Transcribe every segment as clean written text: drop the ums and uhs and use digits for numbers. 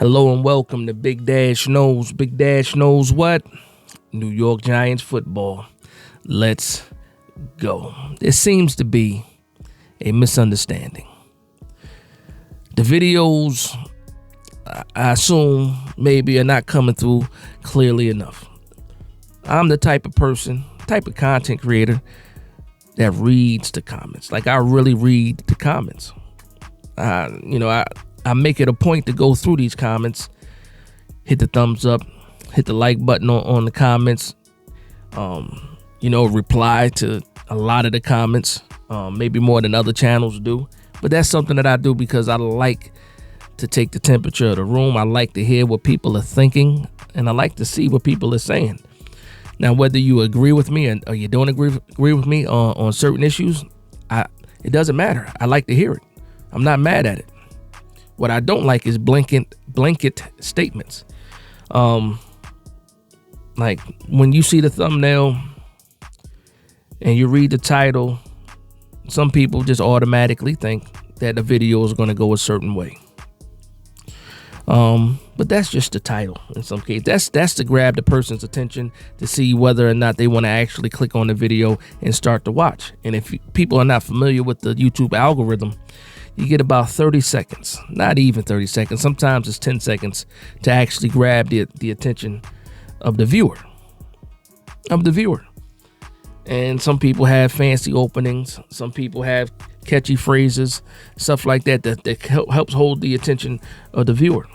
Hello and welcome to Big Dash Knows. Big Dash knows what? New York Giants football. Let's go. There seems to be a misunderstanding. The videos, I assume, maybe are not coming through clearly enough. I'm the type of person, type of content creator that reads the comments. Like, I really read the comments. I make it a point to go through these comments, hit the thumbs up, hit the like button on the comments, reply to a lot of the comments, maybe more than other channels do. But that's something that I do because I like to take the temperature of the room. I like to hear what people are thinking, and I like to see what people are saying. Now, whether you agree with me or you don't agree with me on certain issues, it doesn't matter. I like to hear it. I'm not mad at it. What I don't like is blanket statements. Like when you see the thumbnail and you read the title, some people just automatically think that the video is going to go a certain way. But that's just the title in some cases. That's to grab the person's attention to see whether or not they want to actually click on the video and start to watch. And if people are not familiar with the YouTube algorithm, you get about 30 seconds, not even 30 seconds. Sometimes it's 10 seconds to actually grab the attention of the viewer. And some people have fancy openings. Some people have catchy phrases, stuff like that helps hold the attention of the viewer.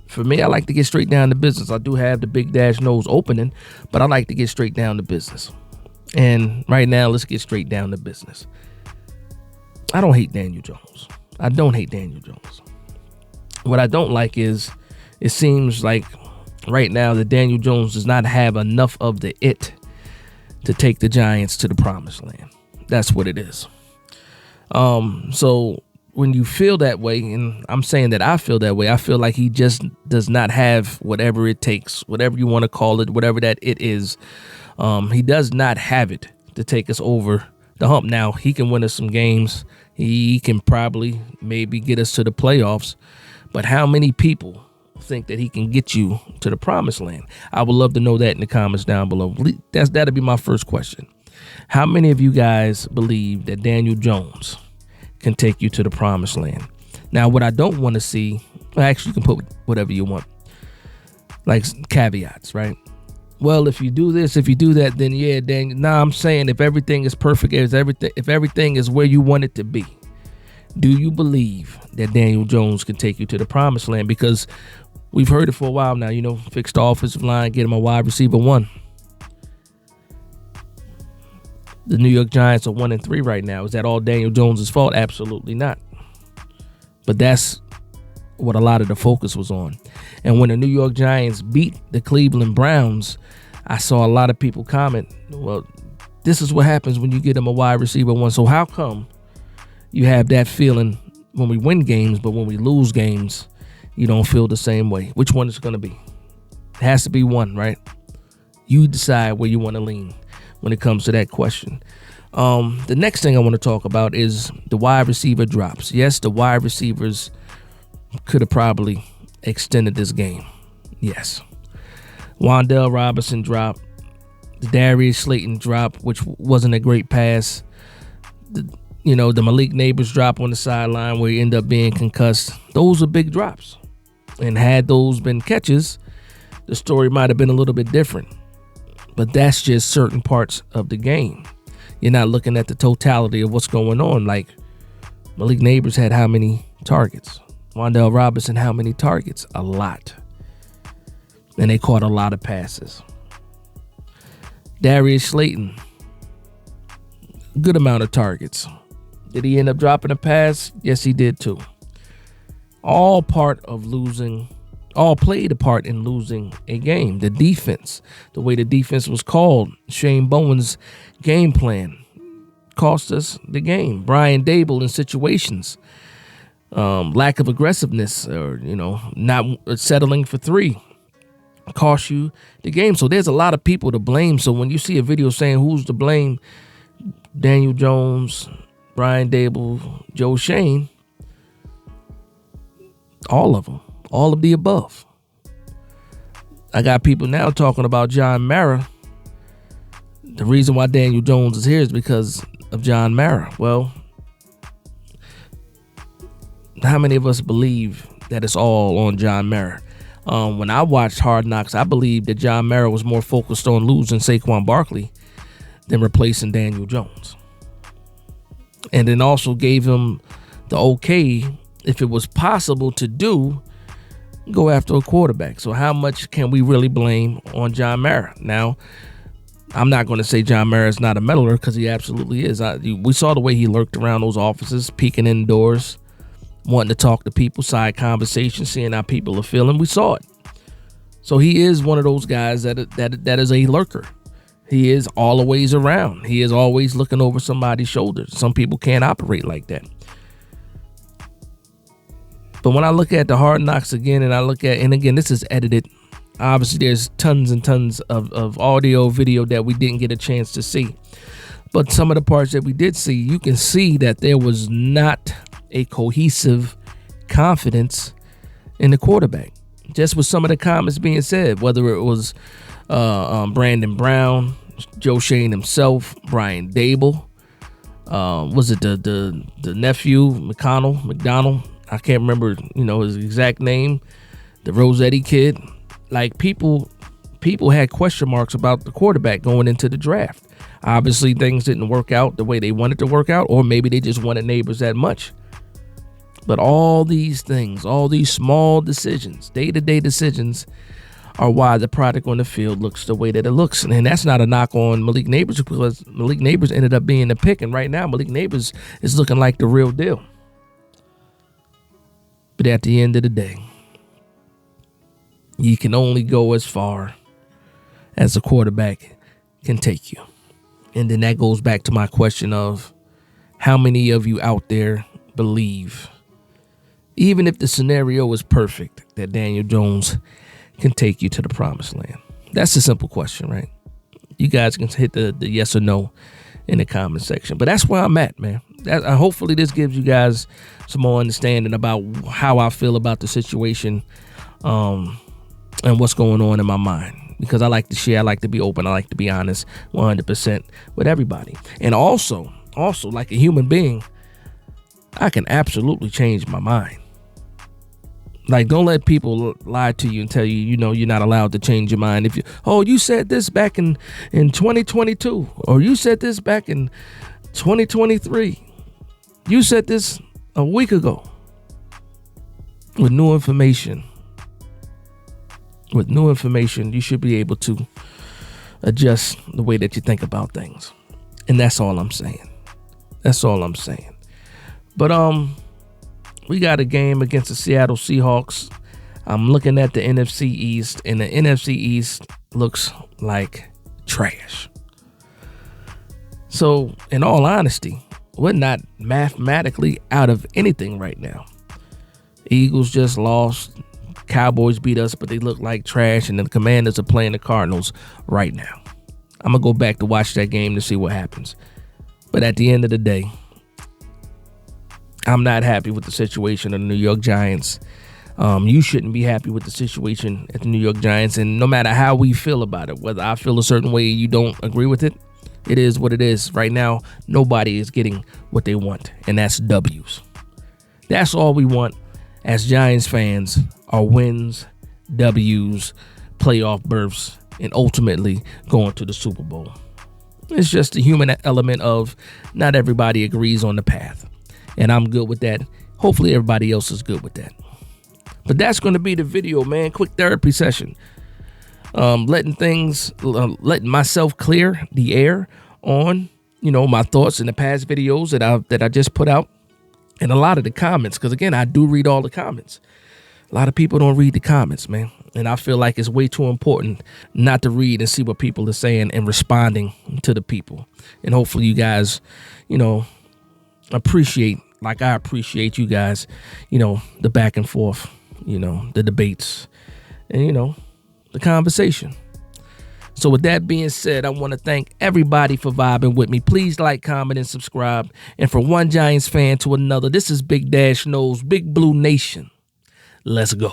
For me, I like to get straight down to business. I do have the Big Dash Knows opening, but I like to get straight down to business. And right now, let's get straight down to business. I don't hate Daniel Jones. I don't hate Daniel Jones. What I don't like is it seems like right now that Daniel Jones does not have enough of the it to take the Giants to the promised land. That's what it is. So when you feel that way, and I'm saying that I feel that way, I feel like he just does not have whatever it takes, whatever you want to call it, whatever that it is. He does not have it to take us over the hump. Now, he can win us some games. He can probably maybe get us to the playoffs. But how many people think that he can get you to the promised land? I would love to know that in the comments down below. That'll be my first question. How many of you guys believe that Daniel Jones can take you to the promised land? Now, what I don't want to see, actually, you can put whatever you want, like caveats, right? Well, if you do this, if you do that, then yeah, Daniel. Nah, I'm saying if everything is perfect, if everything is where you want it to be, do you believe that Daniel Jones can take you to the promised land? Because we've heard it for a while now, fix the offensive line, get him a wide receiver one. The New York Giants are 1-3 right now. Is that all Daniel Jones' fault? Absolutely not. But that's what a lot of the focus was on. And when the New York Giants beat the Cleveland Browns, I saw a lot of people comment, well, this is what happens when you get them a wide receiver one. So how come you have that feeling when we win games, but when we lose games, you don't feel the same way? Which one is it going to be? It has to be one, right? You decide where you want to lean when it comes to that question. The next thing I want to talk about is the wide receiver drops. Yes, the wide receivers could have probably extended this game. Yes. Wan'Dale Robinson drop. The Darius Slayton drop, which wasn't a great pass. The Malik Neighbors drop on the sideline where he ended up being concussed. Those are big drops. And had those been catches, the story might have been a little bit different. But that's just certain parts of the game. You're not looking at the totality of what's going on. Like, Malik Neighbors had how many targets? Wan'Dale Robinson, how many targets? A lot. And they caught a lot of passes. Darius Slayton, good amount of targets. Did he end up dropping a pass? Yes, he did too. All played a part in losing a game. The defense, the way the defense was called, Shane Bowen's game plan cost us the game. Brian Daboll in situations, lack of aggressiveness, or not settling for three, cost you the game. So there's a lot of people to blame. So when you see a video saying who's to blame, Daniel Jones, Brian Daboll, Joe Shane, all of them. All of the above. I got people now talking about John Mara. The reason why Daniel Jones is here is because of John Mara. Well, how many of us believe that it's all on John Mara? When I watched Hard Knocks, I believed that John Mara was more focused on losing Saquon Barkley than replacing Daniel Jones. And then also gave him the okay, if it was possible to do, go after a quarterback. So how much can we really blame on John Mara? Now, I'm not going to say John Mara is not a meddler, because he absolutely is. We saw the way he lurked around those offices, peeking indoors, wanting to talk to people, side conversation, seeing how people are feeling. We saw it. So he is one of those guys that is a lurker. He is always around. He is always looking over somebody's shoulders. Some people can't operate like that. But when I look at the Hard Knocks again, and again, this is edited. Obviously, there's tons and tons of audio, video that we didn't get a chance to see. But some of the parts that we did see, you can see that there was not a cohesive confidence in the quarterback. Just with some of the comments being said, whether it was Brandon Brown, Joe Shane himself, Brian Dable, was it the nephew, McDonald? I can't remember, his exact name. The Rossetti kid. Like, people had question marks about the quarterback going into the draft. Obviously, things didn't work out the way they wanted to work out, or maybe they just wanted Neighbors that much. But all these things, all these small decisions, day-to-day decisions, are why the product on the field looks the way that it looks. And that's not a knock on Malik Neighbors, because Malik Neighbors ended up being the pick. And right now, Malik Neighbors is looking like the real deal. But at the end of the day, you can only go as far as a quarterback can take you. And then that goes back to my question of how many of you out there believe, even if the scenario is perfect, that Daniel Jones can take you to the promised land? That's a simple question, right? You guys can hit the yes or no in the comment section. But that's where I'm at, man. Hopefully this gives you guys some more understanding about how I feel about the situation, and what's going on in my mind. Because I like to share, I like to be open, I like to be honest 100% with everybody. And also, like a human being, I can absolutely change my mind. Like, don't let people lie to you and tell you, you're not allowed to change your mind. If you said this back in 2022, or you said this back in 2023. You said this a week ago. With new information, you should be able to adjust the way that you think about things. And that's all I'm saying. But we got a game against the Seattle Seahawks. I'm looking at the NFC East, and the NFC East looks like trash. So, in all honesty, we're not mathematically out of anything right now. Eagles just lost. Cowboys beat us, but they look like trash. And the Commanders are playing the Cardinals right now. I'm going to go back to watch that game to see what happens. But at the end of the day, I'm not happy with the situation of the New York Giants. You shouldn't be happy with the situation at the New York Giants. And no matter how we feel about it, whether I feel a certain way, you don't agree with it, it is what it is. Right now, nobody is getting what they want, and that's W's. That's all we want as Giants fans, are wins, W's, playoff berths, and ultimately going to the Super Bowl. It's just the human element of not everybody agrees on the path, and I'm good with that. Hopefully everybody else is good with that. But that's going to be the video, man. Quick therapy session. Letting myself clear the air on, my thoughts in the past videos that I just put out, and a lot of the comments, because again, I do read all the comments. A lot of people don't read the comments, man, and I feel like it's way too important not to read and see what people are saying and responding to the people. And hopefully you guys, appreciate, like I appreciate you guys, the back and forth, the debates, and the conversation. So with that being said, I want to thank everybody for vibing with me. Please like, comment, and subscribe. And from one Giants fan to another, this is Big Dash Knows, Big Blue Nation. Let's go.